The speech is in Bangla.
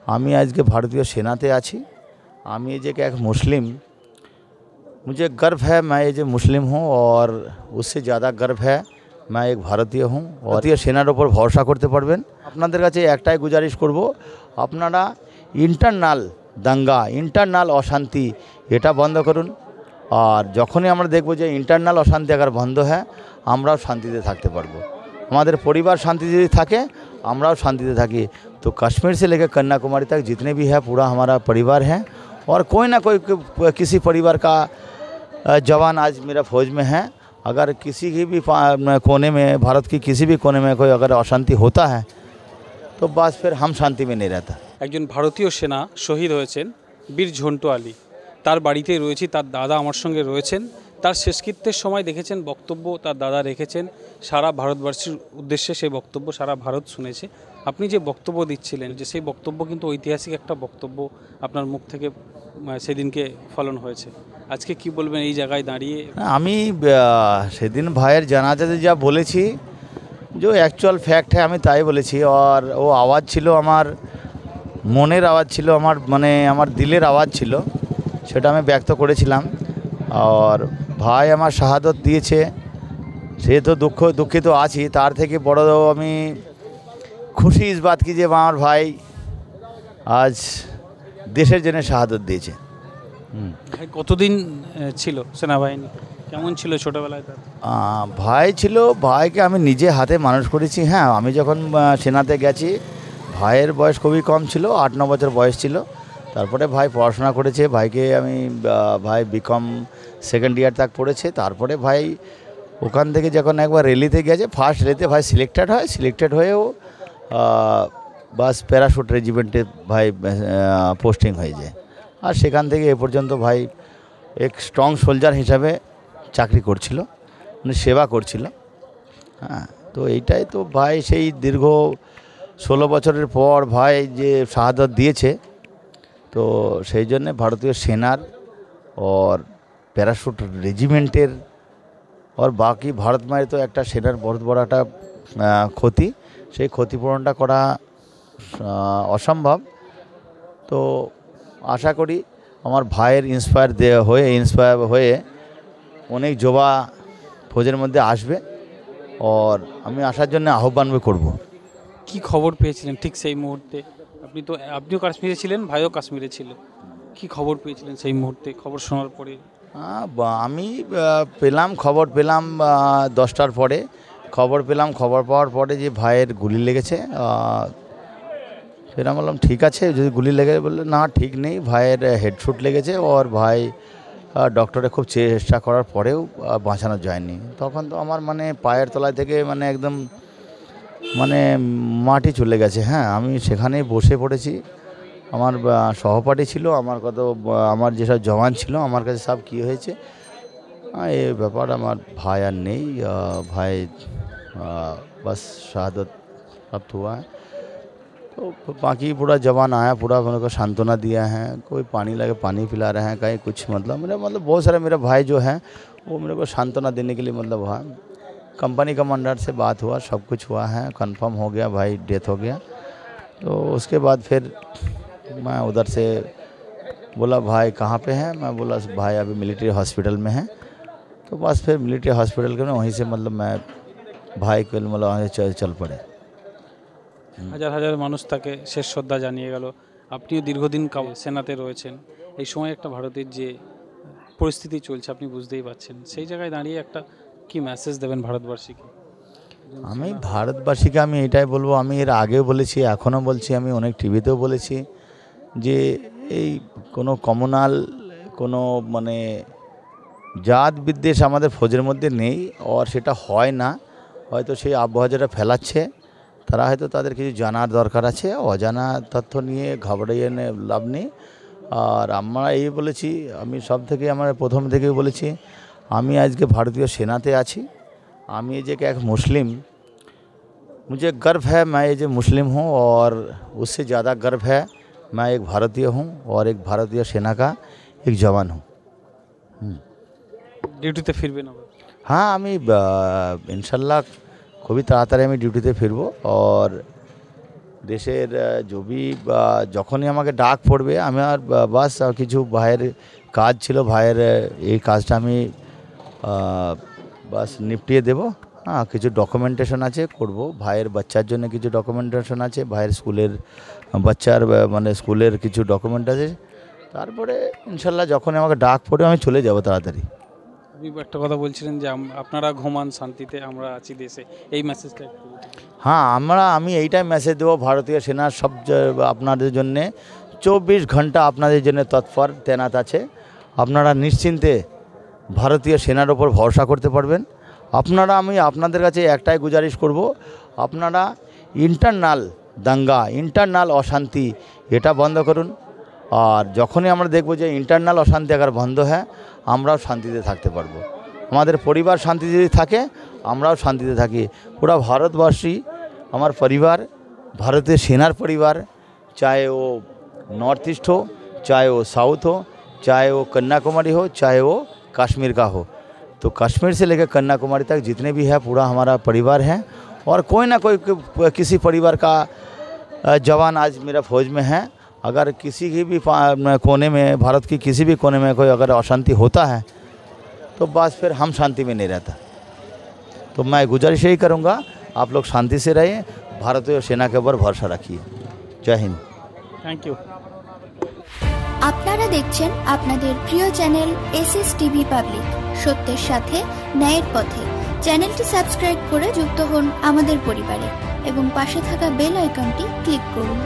আমি আজকে ভারতীয় সেনাতে আছি। আমি ये एक मुस्लिम, मुझे गर्व है मैं ये जो मुस्लिम हूँ और उससे ज़्यादा गर्व है मैं एक भारतीय हूँ। ভারতীয় সেনার ওপর ভরসা করতে পারবেন। আপনাদের কাছে একটাই গুজারিশ করব, আপনারা ইন্টারনাল দাঙ্গা, ইন্টারনাল অশান্তি এটা বন্ধ করুন। আর যখনই আমরা দেখব যে ইন্টারনাল অশান্তি अगर বন্ধ হয়, আমরাও শান্তিতে থাকতে পারবো। हमारे परिवार शांति यदि থাকে, আমরাও শান্তিতে থাকি। तो कश्मीर से लेकर कन्याकुमारी तक जितने भी है पूरा हमारा परिवार है और कोई ना कोई किसी परिवार का जवान आज मेरा फौज में है। अगर किसी की भी कोने में, भारत की किसी भी कोने में कोई अगर अशांति होता है तो बस फिर हम शांति में नहीं रहता। একজন ভারতীয় সেনা শহীদ হয়েছেন বীর ঝন্টু আলী, তার বাড়িতেই রয়েছি। তার দাদা আমার সঙ্গে রয়েছেন। তার শেষকৃত্যের সময় দেখেছেন বক্তব্য তার দাদা রেখেছেন সারা ভারতবর্ষের উদ্দেশ্যে। সেই বক্তব্য সারা ভারত শুনেছে। আপনি যে বক্তব্য দিচ্ছিলেন, যে সেই বক্তব্য কিন্তু ঐতিহাসিক একটা বক্তব্য আপনার মুখ থেকে সেদিনকে ফলন হয়েছে। আজকে কি বলবেন এই জায়গায় দাঁড়িয়ে? আমি সেদিন ভাইয়ের জানাজাতে যা বলেছি, जो एक्चुअल फैक्ट है আমি তাই বলেছি। और वो आवाज़ ছিল আমার মনের আওয়াজ ছিল, আমার মানে আমার দিলের আওয়াজ ছিল, সেটা আমি ব্যক্ত করেছিলাম। আর ভাই আমার শাহাদত দিয়েছে, সে তো দুঃখিত আছি, তার থেকে বড় আমি খুশি इस बात की যে আমার ভাই আজ দেশের জন্য শাহাদত দিয়েছে। ভাই কতদিন ছিল সেনাবাহিনী, কেমন ছিল ছোটোবেলায় তার? ভাই ছিল, ভাইকে আমি নিজে হাতে মানুষ করেছি। হ্যাঁ, আমি যখন সেনাতে গেছি ভাইয়ের বয়স খুবই কম ছিল, 8-9 বছর বয়স ছিল। তারপরে ভাই পড়াশোনা করেছে। ভাইকে আমি ভাই বিকম সেকেন্ড ইয়ার তক পড়েছে। তারপরে ভাই ওখান থেকে যখন একবার রেলিতে গেছে, ফার্স্ট রেলিতে ভাই সিলেক্টেড হয়েও বাস প্যারাশুট রেজিমেন্টে ভাই পোস্টিং হয়ে যায়। আর সেখান থেকে এ পর্যন্ত ভাই এক স্ট্রং সোলজার হিসাবে চাকরি করছিল, মানে সেবা করছিল। হ্যাঁ, তো এইটাই তো ভাই সেই দীর্ঘ 16 বছরের পর ভাই যে শাহাদত দিয়েছে, তো সেই জন্যে ভারতীয় সেনার और প্যারাশুট রেজিমেন্টের और বাকি ভারত মায়ের তো একটা সেনার বহুত বড় একটা ক্ষতি, সেই ক্ষতিপূরণটা করা অসম্ভব। তো আশা করি আমার ভাইয়ের ইন্সপায়ার হয়ে অনেক যুবা ফৌজের মধ্যে আসবে और আমি আসার জন্য আহ্বান করব। কি খবর পেয়েছিলেন ঠিক সেই মুহূর্তে? আপনিও কাশ্মীরে ছিলেন, ভাইও কাশ্মীরে ছিল। কি খবর পেয়েছিলেন সেই মুহূর্তে, খবর শোনার পরে? আমি খবর পেলাম 10টার পরে খবর পাওয়ার পরে যে ভাইয়ের গুলি লেগেছে। फिर আমি বললাম ঠিক আছে, যদি গুলি লেগে, বললে না ঠিক নেই, ভাইয়ের হেডশুট লেগেছে। और ভাই ডক্টরে খুব চেষ্টা করার পরেও বাঁচানো যায়নি। তখন তো আমার মানে পায়ের তলায় থেকে মানে একদম মানে মাটি চলে গেছে। হ্যাঁ, আমি সেখানেই বসে পড়েছি। আমার সহপাঠী ছিল, আমার যেসব জওয়ান ছিল, আমার কাছে সব কী হয়েছে এই ব্যাপার, আমার ভাই আর নেই। भाई बस शहादत प्राप्त हुआ है। तो बाकी पूरा जवान आया, पूरा मेरे को सांत्वना दिया है। कोई पानी लगे पानी पिला रहे हैं, कहीं कुछ मतलब बहुत सारे मेरे भाई जो हैं वो मेरे को सांत्वना देने के लिए हुआ। कंपनी कमांडर से बात हुआ, सब कुछ हुआ है, कंफर्म हो गया, भाई डेथ हो गया। तो उसके बाद फिर मैं उधर से बोला भाई कहाँ पे हैं? मैं बोला भाई अभी मिलिट्री हॉस्पिटल में है। तो बस फिर मिलिट्री हॉस्पिटल के वहीं से मैं भाई को वहाँ चल पड़े। হাজার হাজার মানুষ তাকে শেষ শ্রদ্ধা জানিয়ে গেল। আপনিও দীর্ঘদিন সেনাতে রয়েছেন। এই সময় একটা ভারতের যে পরিস্থিতি চলছে আপনি বুঝতেই পারছেন, সেই জায়গায় দাঁড়িয়ে একটা কি মেসেজ দেবেন ভারতবাসীকে? আমি ভারতবাসীকে আমি এটাই বলবো, আমি এর আগেও বলেছি, এখনও বলছি, আমি অনেক টিভিতেও বলেছি যে এই কোনো কমনাল কোনো মানে জাত বিদ্বেষ আমাদের ফৌজের মধ্যে নেই। আর সেটা হয় না, হয়তো সেই আবহাওয়া যেটা ফেলাচ্ছে, তারা হয়তো তাদের কিছু জানার দরকার আছে, অজানা তথ্য নিয়ে ঘাবড়িয়ে লাভ নেই। আর আমরা এই বলেছি, আমি আমরা প্রথম থেকেই বলেছি, আমি আজকে ভারতীয় সেনাতে আছি। আমি ये जो एक मुस्लिम, मुझे गर्व है मैं ये जो मुस्लिम हूँ और उससे ज़्यादा गर्व है मैं एक भारतीय हूँ और एक भारतीय सेना का एक जवान हूँ। ডিউটিতে ফিরবেন আবার? हाँ, আমি ইনশাল্লাহ খুবই তাড়াতাড়ি আমি ডিউটিতে ফিরবো। और দেশের জবি যখনই আমাকে ডাক পড়বে আমি আর বাস কিছু ভাইয়ের কাজ ছিল, ভাইয়ের এই কাজটা আমি বাস নিপটিয়ে দেবো। হ্যাঁ, কিছু ডকুমেন্টেশন আছে করব, ভাইয়ের বাচ্চার জন্য কিছু ডকুমেন্টেশন আছে, ভাইয়ের স্কুলের বাচ্চার মানে স্কুলের কিছু ডকুমেন্ট আছে। তারপরে ইনশাল্লাহ যখন আমাকে ডাক পড়বে আমি চলে যাব তাড়াতাড়ি। আপনি একটা কথা বলছিলেন যে আপনারা ঘুমান শান্তিতে, আমরা আছি দেশে, এই মেসেজটা একটু। হ্যাঁ, আমি এইটাই মেসেজ দেবো, ভারতীয় সেনার সব আপনাদের জন্যে 24 ঘন্টা আপনাদের জন্য তৎপর তৈনাত আছে। আপনারা নিশ্চিন্তে ভারতীয় সেনার ওপর ভরসা করতে পারবেন। আমি আপনাদের কাছে একটাই গুজারিশ করব, আপনারা ইন্টারনাল দাঙ্গা, ইন্টারনাল অশান্তি এটা বন্ধ করুন। আর যখনই আমরা দেখব যে ইন্টারনাল অশান্তি আবার বন্ধ হয়, আমরাও শান্তিতে থাকতে পারবো। আমাদের পরিবার শান্তি যদি থাকে, আমরাও শান্তিতে থাকি। পুরা ভারতবাসী আমার পরিবার, ভারতীয় সেনার পরিবার, चाहे वो नॉर्थ ईस्ट हो, चाहे वो साउथ हो, चाहे वो कन्याकुमारी हो, चाहे वो कश्मीर का हो। तो कश्मीर से लेकर कन्याकुमारी तक जितने भी है पूरा हमारा परिवार है। और कोई ना कोई किसी परिवार का जवान आज मेरा फौज में है। अगर किसी की भी कोने में, भारत की किसी भी कोने में कोई अगर अशांति होता है तो बस फिर हम शांति में नहीं रहता। तो मैं गुजारिश यही करूँगा, आप लोग शांति से रहिए, भारतीय सेना के ऊपर भरोसा रखिए। जय हिंद। Thank you. আপনারা দেখছেন আপনাদের প্রিয় চ্যানেল SSTV পাবলিক, সত্যের সাথে ন্যায়ের পথে। চ্যানেলটি সাবস্ক্রাইব করে যুক্ত হন আমাদের পরিবারে এবং পাশে থাকা বেল আইকনটি ক্লিক করুন।